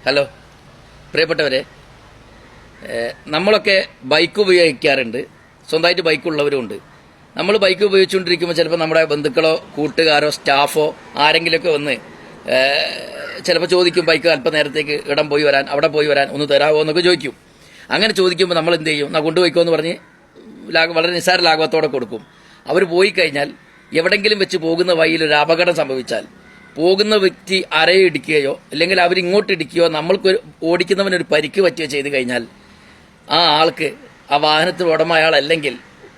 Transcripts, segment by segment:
Hello പ്രിയപ്പെട്ടവരെ, നമ്മളൊക്കെ bike ഉപയോഗിക്കാറുണ്ട്. സ്വന്തമായിട്ട് ബൈക്കുള്ളവരുമുണ്ട്. നമ്മൾ ബൈക്ക് ഉപയോഗിച്ചുകൊണ്ടിരിക്കുമ്പോൾ ചിലപ്പോൾ നമ്മുടെ ബന്ധുക്കളോ കൂട്ടുകാരോ സ്റ്റാഫോ ആരെങ്കിലുമൊക്കെ വന്ന് ചിലപ്പോൾ ചോദിക്കും, ബൈക്ക് അല്പം നേരത്തേക്ക് ഇടം പോയി വരാൻ, അവിടെ പോയി വരാൻ ഒന്ന് തരാമോ എന്നൊക്കെ ചോദിക്കും. അങ്ങനെ ചോദിക്കുമ്പോൾ നമ്മൾ എന്ത് ചെയ്യും? കൊണ്ടുപോയിക്കോ എന്ന് പറഞ്ഞ് വളരെ നിസ്സാര ലാഘവത്തോടെ കൊടുക്കും. അവർ പോയി കഴിഞ്ഞാൽ എവിടെങ്കിലും വെച്ച് പോകുന്ന വഴിയിൽ ഒരു അപകടം സംഭവിച്ചാൽ പോകുന്ന വ്യക്തി അരയിടിക്കുകയോ അല്ലെങ്കിൽ അവരിങ്ങോട്ട് ഇടിക്കുകയോ നമ്മൾക്ക് ഓടിക്കുന്നവനൊരു പരിക്ക് പറ്റുകയോ ചെയ്തു കഴിഞ്ഞാൽ ആ ആൾക്ക്, ആ വാഹനത്തിന് ഉടമ അയാളല്ലെങ്കിൽ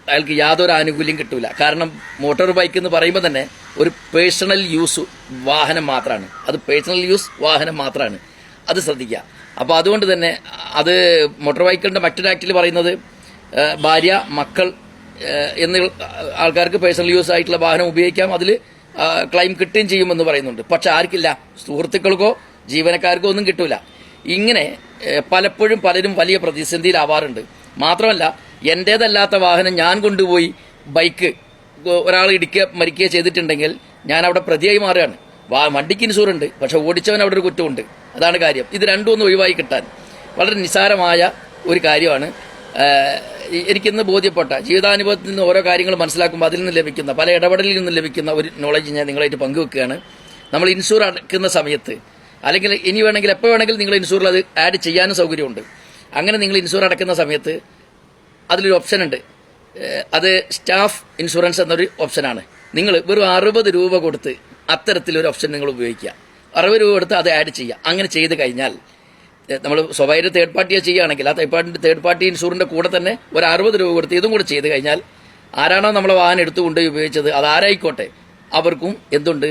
അയാൾക്ക് യാതൊരു ആനുകൂല്യം കിട്ടൂല. കാരണം മോട്ടോർ ബൈക്ക് എന്ന് പറയുമ്പോൾ തന്നെ ഒരു പേഴ്സണൽ യൂസ് വാഹനം മാത്രമാണ്. അത് പേഴ്സണൽ യൂസ് വാഹനം മാത്രമാണ്. അത് ശ്രദ്ധിക്കുക. അപ്പോൾ അതുകൊണ്ട് തന്നെ അത് മോട്ടോർ ബൈക്കുകളുടെ മറ്റൊരു ആക്ടിൽ പറയുന്നത് ഭാര്യ, മക്കൾ എന്നീ ആൾക്കാർക്ക് പേഴ്സണൽ യൂസ് ആയിട്ടുള്ള വാഹനം ഉപയോഗിക്കാം, അതിൽ ക്ലെയിം കിട്ടുകയും ചെയ്യുമെന്ന് പറയുന്നുണ്ട്. പക്ഷെ ആർക്കില്ല? സുഹൃത്തുക്കൾക്കോ ജീവനക്കാർക്കോ ഒന്നും കിട്ടൂല. ഇങ്ങനെ പലപ്പോഴും പലരും വലിയ പ്രതിസന്ധിയിലാവാറുണ്ട്. മാത്രമല്ല, എന്റേതല്ലാത്ത വാഹനം ഞാൻ കൊണ്ടുപോയി ബൈക്ക് ഒരാൾ ഇടിക്കുക മരിക്കുകയോ ചെയ്തിട്ടുണ്ടെങ്കിൽ ഞാൻ അവിടെ പ്രതിയായി മാറുകയാണ്. വണ്ടിക്ക് ഇൻഷൂർ ഉണ്ട്, പക്ഷെ ഓടിച്ചവൻ അവിടെ ഒരു കുറ്റമുണ്ട്. അതാണ് കാര്യം. ഇത് രണ്ടും ഒന്ന് ഒഴിവായി കിട്ടാൻ വളരെ നിസ്സാരമായ ഒരു കാര്യമാണ്. എനിക്കിന്ന് ബോധ്യപ്പെട്ട ജീവിതാനുഭവത്തിൽ നിന്ന് ഓരോ കാര്യങ്ങൾ മനസ്സിലാക്കുമ്പോൾ അതിൽ നിന്ന് ലഭിക്കുന്ന പല ഇടപെടലിൽ നിന്ന് ലഭിക്കുന്ന ഒരു നോളജ് ഞാൻ നിങ്ങളായിട്ട് പങ്കുവെക്കുകയാണ്. നമ്മൾ ഇൻഷൂർ അടക്കുന്ന സമയത്ത്, അല്ലെങ്കിൽ ഇനി വേണമെങ്കിൽ എപ്പോൾ വേണമെങ്കിലും നിങ്ങൾ ഇൻഷൂറിൽ അത് ആഡ് ചെയ്യാനും സൗകര്യമുണ്ട്. അങ്ങനെ നിങ്ങൾ ഇൻഷൂർ അടക്കുന്ന സമയത്ത് അതിലൊരു ഓപ്ഷൻ ഉണ്ട്. അത് സ്റ്റാഫ് ഇൻഷുറൻസ് എന്നൊരു ഓപ്ഷനാണ്. നിങ്ങൾ വെറും 60 രൂപ കൊടുത്ത് അത്തരത്തിലൊരു ഓപ്ഷൻ നിങ്ങൾ ഉപയോഗിക്കുക. 60 രൂപ കൊടുത്ത് അത് ആഡ് ചെയ്യുക. അങ്ങനെ ചെയ്ത് കഴിഞ്ഞാൽ നമ്മൾ സ്വകാര്യ തേർഡ് പാർട്ടിയെ ചെയ്യുകയാണെങ്കിൽ ആ തേർഡ് പാർട്ടി ഇൻഷൂറിന്റെ കൂടെ തന്നെ ഒരു 60 രൂപ കൊടുത്ത് ഇതും കൂടെ ചെയ്ത് കഴിഞ്ഞാൽ ആരാണോ നമ്മളെ വാഹനം എടുത്തുകൊണ്ട് ഉപയോഗിച്ചത്, അത് ആരായിക്കോട്ടെ, അവർക്കും എന്തുണ്ട്?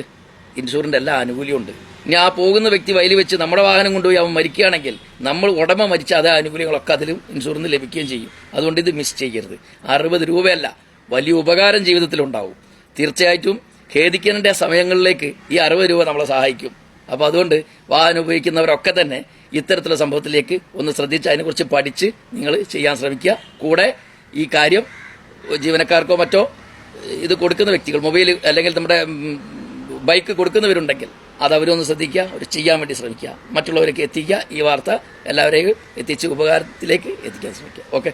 ഇൻഷൂറിന്റെ എല്ലാ ആനുകൂല്യമുണ്ട്. ഇനി ആ പോകുന്ന വ്യക്തി വയലിൽ വെച്ച് നമ്മുടെ വാഹനം കൊണ്ടുപോയി അവൻ മരിക്കുകയാണെങ്കിൽ നമ്മൾ ഉടമ മരിച്ച അതേ ആനുകൂല്യങ്ങളൊക്കെ അതിലും ഇൻഷൂറിന് ലഭിക്കുകയും ചെയ്യും. അതുകൊണ്ട് ഇത് മിസ് ചെയ്യരുത്. 60 രൂപയല്ല, വലിയ ഉപകാരം ജീവിതത്തിലുണ്ടാവും. തീർച്ചയായിട്ടും ഖേദിക്കേണ്ട സമയങ്ങളിലേക്ക് ഈ 60 രൂപ നമ്മളെ സഹായിക്കും. അപ്പോൾ അതുകൊണ്ട് വാഹനം ഉപയോഗിക്കുന്നവരൊക്കെ തന്നെ ഇത്തരത്തിലുള്ള സംഭവത്തിലേക്ക് ഒന്ന് ശ്രദ്ധിച്ച് അതിനെക്കുറിച്ച് പഠിച്ച് നിങ്ങൾ ചെയ്യാൻ ശ്രമിക്കുക. കൂടെ ഈ കാര്യം ജീവനക്കാർക്കോ മറ്റോ ഇത് കൊടുക്കുന്ന വ്യക്തികൾ, മൊബൈൽ അല്ലെങ്കിൽ നമ്മുടെ ബൈക്ക് കൊടുക്കുന്നവരുണ്ടെങ്കിൽ അത് അവരൊന്ന് ശ്രദ്ധിക്കുക, അവർ ചെയ്യാൻ വേണ്ടി ശ്രമിക്കുക, മറ്റുള്ളവരേക്ക് എത്തിക്കുക. ഈ വാർത്ത എല്ലാവരെയും എത്തിച്ച് ഉപകാരത്തിലേക്ക് എത്തിക്കാൻ ശ്രമിക്കുക. ഓക്കെ.